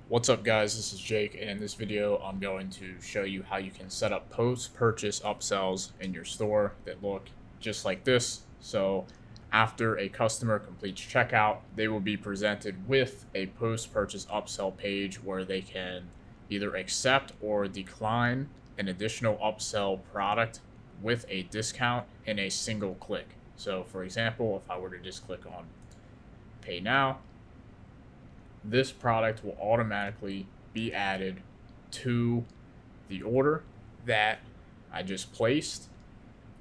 What's up guys, this is Jake, and in this video I'm going to show you how you can set up post-purchase upsells in your store that look just like this. So after a customer completes checkout, they will be presented with a post-purchase upsell page where they can either accept or decline an additional upsell product with a discount in a single click. So for example, if I were to just click on Pay Now, this product will automatically be added to the order that I just placed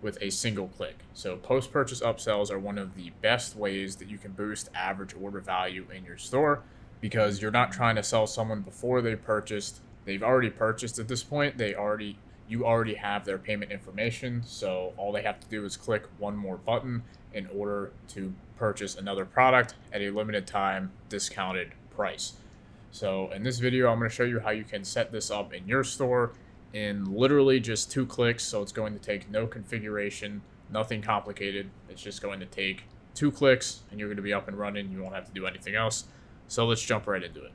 with a single click. So post-purchase upsells are one of the best ways that you can boost average order value in your store, because you're not trying to sell someone before they purchased. They've already purchased at this point. You already have their payment information. So all they have to do is click one more button in order to purchase another product at a limited time discounted price. So in this video, I'm going to show you how you can set this up in your store in literally just 2 clicks. So it's going to take no configuration, nothing complicated. It's just going to take 2 clicks and you're going to be up and running. You won't have to do anything else. So let's jump right into it.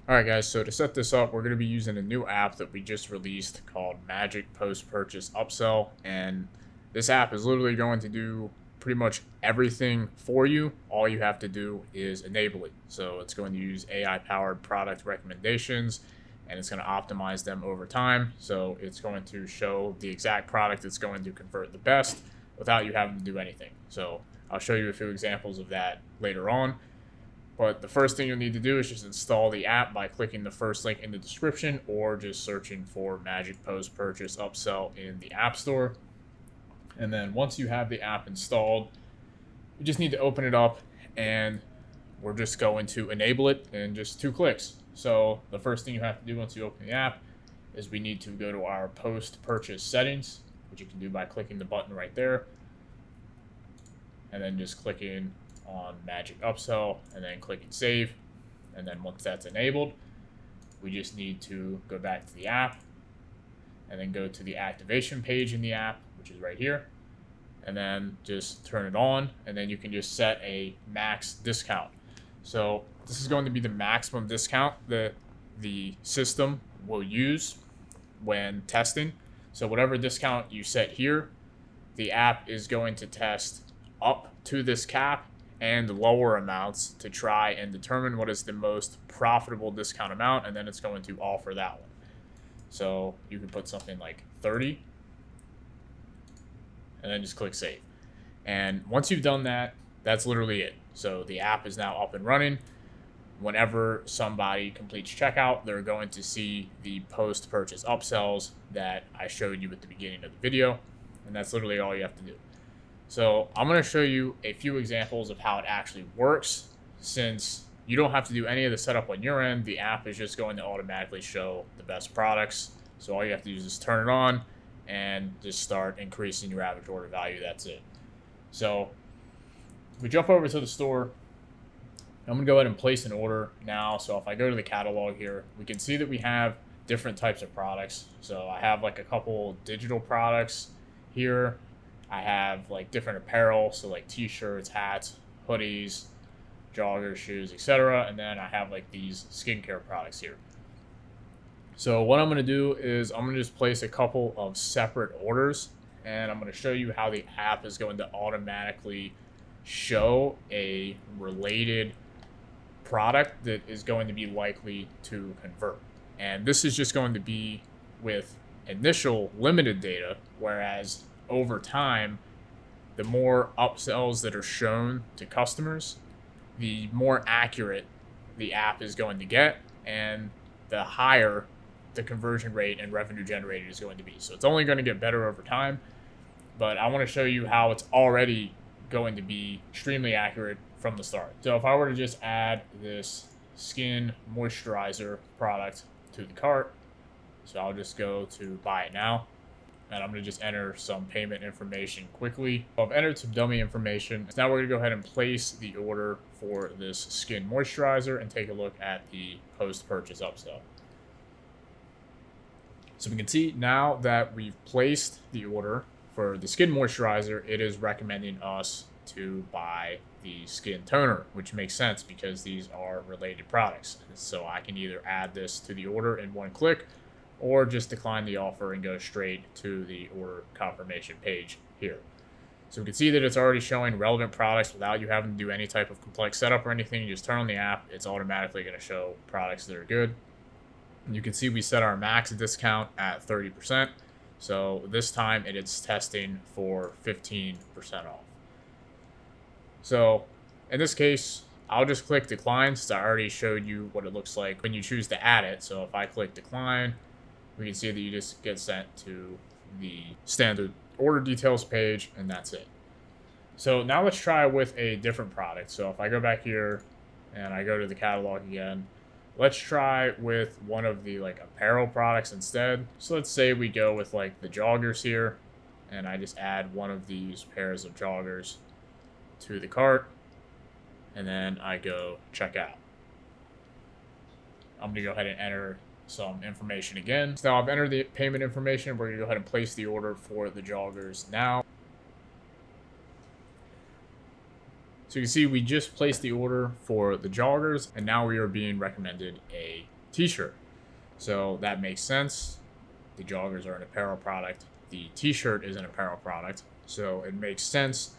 All right, guys, so to set this up, we're going to be using a new app that we just released called Magik Post-Purchase Upsell. And this app is literally going to do pretty much everything for you. All you have to do is enable it. So it's going to use AI-powered product recommendations, and it's going to optimize them over time. So it's going to show the exact product that's going to convert the best without you having to do anything. So I'll show you a few examples of that later on. But the first thing you'll need to do is just install the app by clicking the first link in the description or just searching for Magik Post-Purchase Upsell in the App Store. And then once you have the app installed, you just need to open it up, and we're just going to enable it in just 2 clicks. So the first thing you have to do once you open the app is we need to go to our post-purchase settings, which you can do by clicking the button right there, and then just clicking on Magik Upsell and then clicking save. And then once that's enabled, we just need to go back to the app and then go to the activation page in the app, which is right here, and then just turn it on, and then you can just set a max discount. So this is going to be the maximum discount that the system will use when testing. So whatever discount you set here, the app is going to test up to this cap and lower amounts to try and determine what is the most profitable discount amount, and then it's going to offer that one. So you can put something like 30 and then just click save. And once you've done that, that's literally it. So the app is now up and running. Whenever somebody completes checkout, they're going to see the post-purchase upsells that I showed you at the beginning of the video. And that's literally all you have to do. So I'm going to show you a few examples of how it actually works. Since you don't have to do any of the setup on your end, the app is just going to automatically show the best products. So all you have to do is just turn it on and just start increasing your average order value. That's it. So we jump over to the store. I'm going to go ahead and place an order now. So if I go to the catalog here, we can see that we have different types of products. So I have like a couple digital products here. I have like different apparel, so like t-shirts, hats, hoodies, joggers, shoes, etc. And then I have like these skincare products here. So what I'm going to do is I'm going to just place a couple of separate orders, and I'm going to show you how the app is going to automatically show a related product that is going to be likely to convert. And this is just going to be with initial limited data, whereas over time, the more upsells that are shown to customers, the more accurate the app is going to get, and the higher the conversion rate and revenue generated is going to be. So it's only going to get better over time, but I want to show you how it's already going to be extremely accurate from the start. So if I were to just add this skin moisturizer product to the cart, so I'll just go to buy it now. And I'm going to just enter some payment information quickly. So I've entered some dummy information. So now we're going to go ahead and place the order for this skin moisturizer and take a look at the post-purchase upsell. So we can see now that we've placed the order for the skin moisturizer, it is recommending us to buy the skin toner, which makes sense because these are related products. So I can either add this to the order in one click or just decline the offer and go straight to the order confirmation page here. So we can see that it's already showing relevant products without you having to do any type of complex setup or anything. You just turn on the app, it's automatically going to show products that are good. And you can see we set our max discount at 30%. So this time it's testing for 15% off. So in this case, I'll just click decline since I already showed you what it looks like when you choose to add it. So if I click decline, we can see that you just get sent to the standard order details page, and that's it. So now let's try with a different product. So if I go back here and I go to the catalog again, let's try with one of the apparel products instead. So let's say we go with the joggers here, and I just add one of these pairs of joggers to the cart, and then I go check out. I'm gonna go ahead and enter some information again. So now I've entered the payment information. We're gonna go ahead and place the order for the joggers now. So you can see we just placed the order for the joggers, and now we are being recommended a t-shirt. So that makes sense. The joggers are an apparel product. The t-shirt is an apparel product. So it makes sense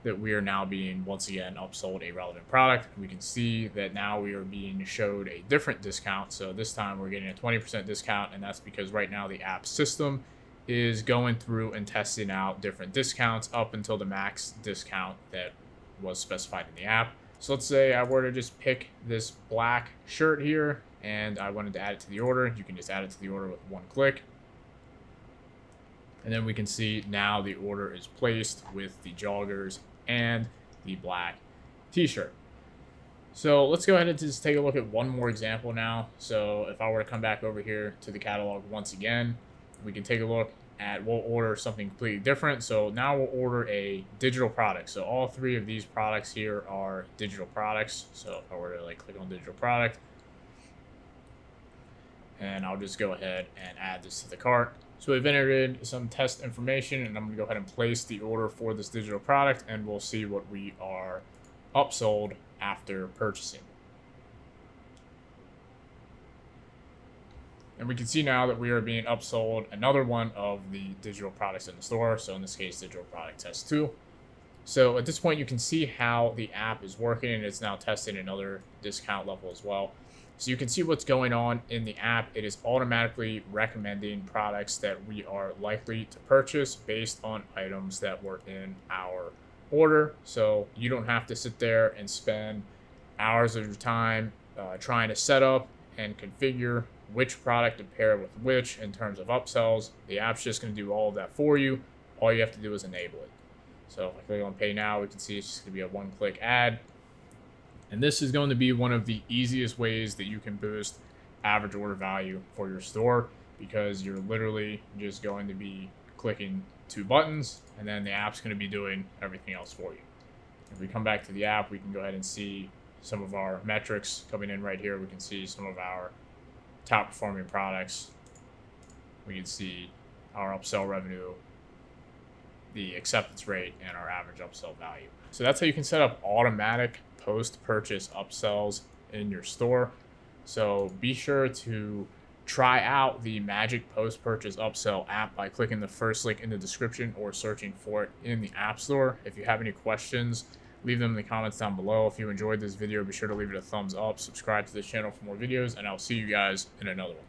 that we are now being, once again, upsold a relevant product. We can see that now we are being showed a different discount. So this time we're getting a 20% discount, and that's because right now the app system is going through and testing out different discounts up until the max discount that was specified in the app. So let's say I were to just pick this black shirt here and I wanted to add it to the order. You can just add it to the order with one click. And then we can see now the order is placed with the joggers and the black t-shirt. So let's go ahead and just take a look at one more example now. So if I were to come back over here to the catalog once again, we can take a look at, we'll order something completely different. So now we'll order a digital product. So all three of these products here are digital products. So if I were to click on digital product, and I'll just go ahead and add this to the cart. So we've entered in some test information, and I'm going to go ahead and place the order for this digital product, and we'll see what we are upsold after purchasing. And we can see now that we are being upsold another one of the digital products in the store. So in this case, digital product test 2. So at this point, you can see how the app is working, and it's now testing another discount level as well. So you can see what's going on in the app. It is automatically recommending products that we are likely to purchase based on items that were in our order. So you don't have to sit there and spend hours of your time trying to set up and configure which product to pair with which in terms of upsells. The app's just going to do all of that for you. All you have to do is enable it. So if I click on pay now, we can see it's just going to be a one-click ad. And this is going to be one of the easiest ways that you can boost average order value for your store, because you're literally just going to be clicking 2 buttons, and then the app's going to be doing everything else for you. If we come back to the app, we can go ahead and see some of our metrics coming in right here. We can see some of our top performing products. We can see our upsell revenue, the acceptance rate, and our average upsell value. So that's how you can set up automatic post-purchase upsells in your store. So be sure to try out the Magik post-purchase upsell app by clicking the first link in the description or searching for it in the App Store. If you have any questions, leave them in the comments down below. If you enjoyed this video, be sure to leave it a thumbs up, subscribe to this channel for more videos, and I'll see you guys in another one.